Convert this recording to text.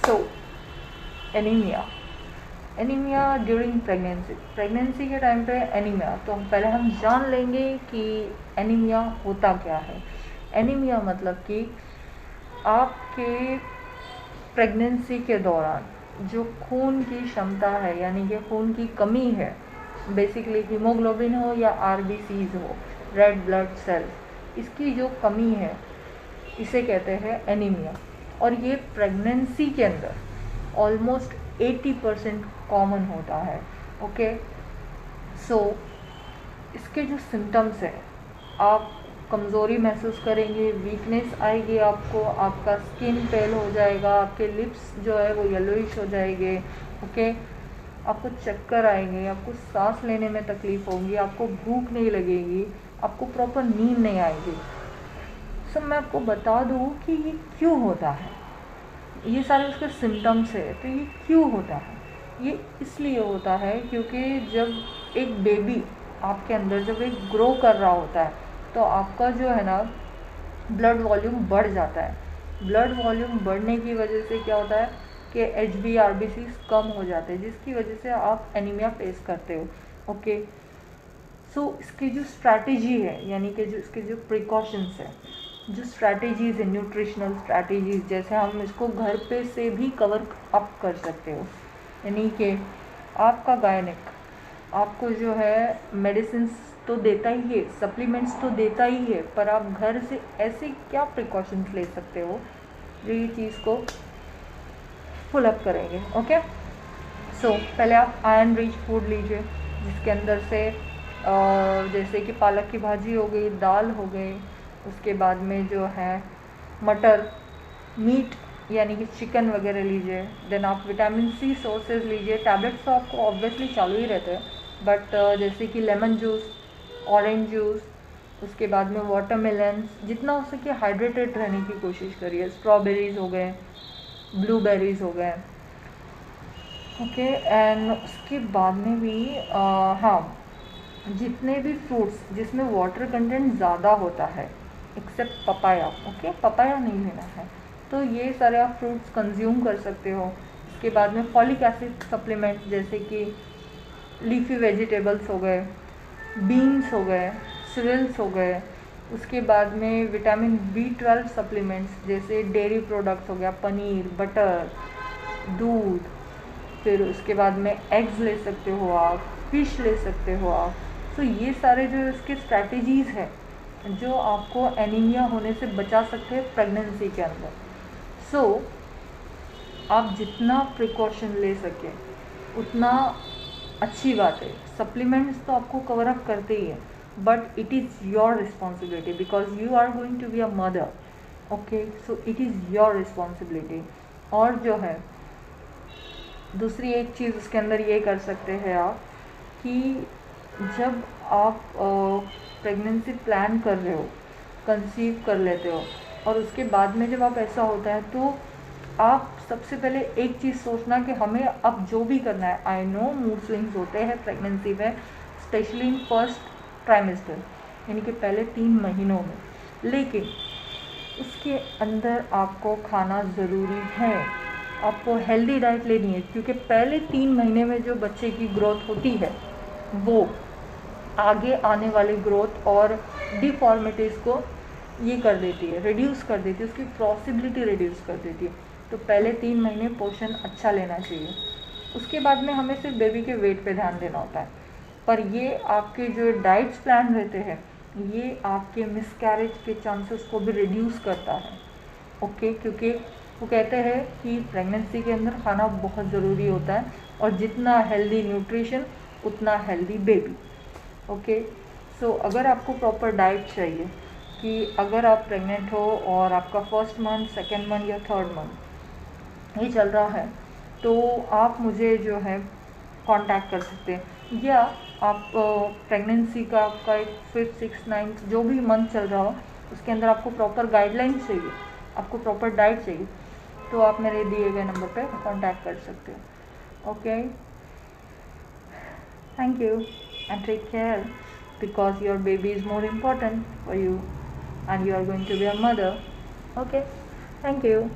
सो anaemia, anaemia during pregnancy के time पे anaemia, तो पहले हम जान लेंगे कि एनीमिया होता क्या है। एनीमिया मतलब कि आपके प्रेगनेंसी के दौरान जो खून की क्षमता है, यानी कि खून की कमी है, बेसिकली हीमोग्लोबिन हो या आरबीसीज हो, रेड ब्लड सेल, इसकी जो कमी है इसे कहते हैं एनीमिया। और ये प्रेगनेंसी के अंदर ऑलमोस्ट 80% कॉमन होता है। ओके, सो इसके जो सिम्टम्स हैं, आप कमज़ोरी महसूस करेंगे, वीकनेस आएगी आपको, आपका स्किन पेल हो जाएगा, आपके लिप्स जो है वो येलोइश हो जाएंगे। ओके, आपको चक्कर आएंगे, आपको सांस लेने में तकलीफ़ होगी, आपको भूख नहीं लगेगी, आपको प्रॉपर नींद नहीं आएगी। सो मैं आपको बता दूँ कि ये क्यों होता है, ये सारे उसके सिम्टम्स है। तो ये क्यों होता है? ये इसलिए होता है क्योंकि जब एक बेबी आपके अंदर जब एक ग्रो कर रहा होता है तो आपका जो है ना ब्लड वॉल्यूम बढ़ जाता है। ब्लड वॉल्यूम बढ़ने की वजह से क्या होता है कि HB RBC कम हो जाते हैं, जिसकी वजह से आप एनीमिया फेस करते हो। ओके, सो इसकी जो स्ट्रैटेजी है, यानी कि जो इसके जो प्रिकॉशंस है, जो स्ट्रैटेजीज़ है, न्यूट्रिशनल स्ट्रैटेजीज़, जैसे हम इसको घर पे से भी कवर अप कर सकते हो। यानी कि आपका गायनिक आपको जो है मेडिसिन तो देता ही है, सप्लीमेंट्स तो देता ही है, पर आप घर से ऐसे क्या प्रिकॉशंस ले सकते हो जो ये चीज़ को फुल अप करेंगे। ओके, सो पहले आप आयरन रिच फूड लीजिए, जिसके अंदर से जैसे कि पालक की भाजी हो गई, दाल हो गई, उसके बाद में जो है मटर, मीट यानी कि चिकन वगैरह लीजिए। देन आप विटामिन C सोर्सेज लीजिए। टैबलेट्स तो आपको ऑब्वियसली चालू ही रहते हैं, बट जैसे कि लेमन जूस, ऑरेंज जूस, उसके बाद में वाटरमेलन, जितना हो सके हाइड्रेटेड रहने की कोशिश करिए। स्ट्रॉबेरीज़ हो गए, ब्लूबेरीज़ हो गए। ओके, एंड उसके बाद में भी हाँ, जितने भी फ्रूट्स जिसमें वाटर कंटेंट ज़्यादा होता है, एक्सेप्ट पपाया। ओके, पपाया नहीं लेना है, तो ये सारे आप फ्रूट्स कंज्यूम कर सकते हो। इसके बाद में फॉलिक एसिड सप्लीमेंट, जैसे कि लीफी वेजिटेबल्स हो गए, बीन्स हो गए, सीरियल्स हो गए। उसके बाद में विटामिन B12 सप्लीमेंट्स, जैसे डेयरी प्रोडक्ट्स हो गया, पनीर, बटर, दूध। फिर उसके बाद में एग्स ले सकते हो आप, फिश ले सकते हो आप। तो ये सारे जो इसके स्ट्रैटेजीज़ है जो आपको एनीमिया होने से बचा सकते हैं प्रेगनेंसी के अंदर। सो आप जितना प्रिकॉशन ले सकें उतना अच्छी बात है। सप्लीमेंट्स तो आपको कवर अप करते ही है, but it is your responsibility because you are going to be a mother. Okay, so it is your responsibility. और जो है दूसरी एक चीज़ उसके अंदर ये कर सकते हैं आप कि जब आप प्रेगनेंसी प्लान कर रहे हो, कंसीव कर लेते हो, और उसके बाद में जब आप ऐसा होता है तो आप सबसे पहले एक चीज़ सोचना कि हमें अब जो भी करना है। आई नो मूड स्विंग्स होते हैं प्रेगनेंसी में, स्पेशली इन फर्स्ट ट्राइमेस्टर, यानी कि पहले 3 महीनों में, लेकिन उसके अंदर आपको खाना ज़रूरी है। आपको हेल्दी डाइट लेनी है, क्योंकि पहले 3 महीने में जो बच्चे की ग्रोथ होती है वो आगे आने वाली ग्रोथ और डिफॉर्मिटीज़ को ये कर देती है, रिड्यूस कर देती है, उसकी पॉसिबिलिटी रिड्यूस कर देती है। तो पहले 3 महीने पोषण अच्छा लेना चाहिए। उसके बाद में हमें सिर्फ बेबी के वेट पे ध्यान देना होता है, पर ये आपके जो डाइट्स प्लान रहते हैं ये आपके मिसकैरेज के चांसेस को भी रिड्यूस करता है। ओके, क्योंकि वो कहते हैं कि प्रेगनेंसी के अंदर खाना बहुत ज़रूरी होता है, और जितना हेल्दी न्यूट्रिशन उतना हेल्दी बेबी। ओके, सो अगर आपको प्रॉपर डाइट चाहिए कि अगर आप प्रेग्नेंट हो और आपका फर्स्ट मंथ, सेकेंड मंथ या थर्ड मंथ ये चल रहा है, तो आप मुझे जो है कांटेक्ट कर सकते हैं। या आप प्रेगनेंसी का आपका एक 5th, 6th, 9th जो भी मंथ चल रहा हो उसके अंदर आपको प्रॉपर गाइडलाइंस चाहिए, आपको प्रॉपर डाइट चाहिए, तो आप मेरे दिए गए नंबर पे कांटेक्ट कर सकते हो। Okay, thank you and take care because your baby is more important for you and you are going to be a mother. Okay, thank you.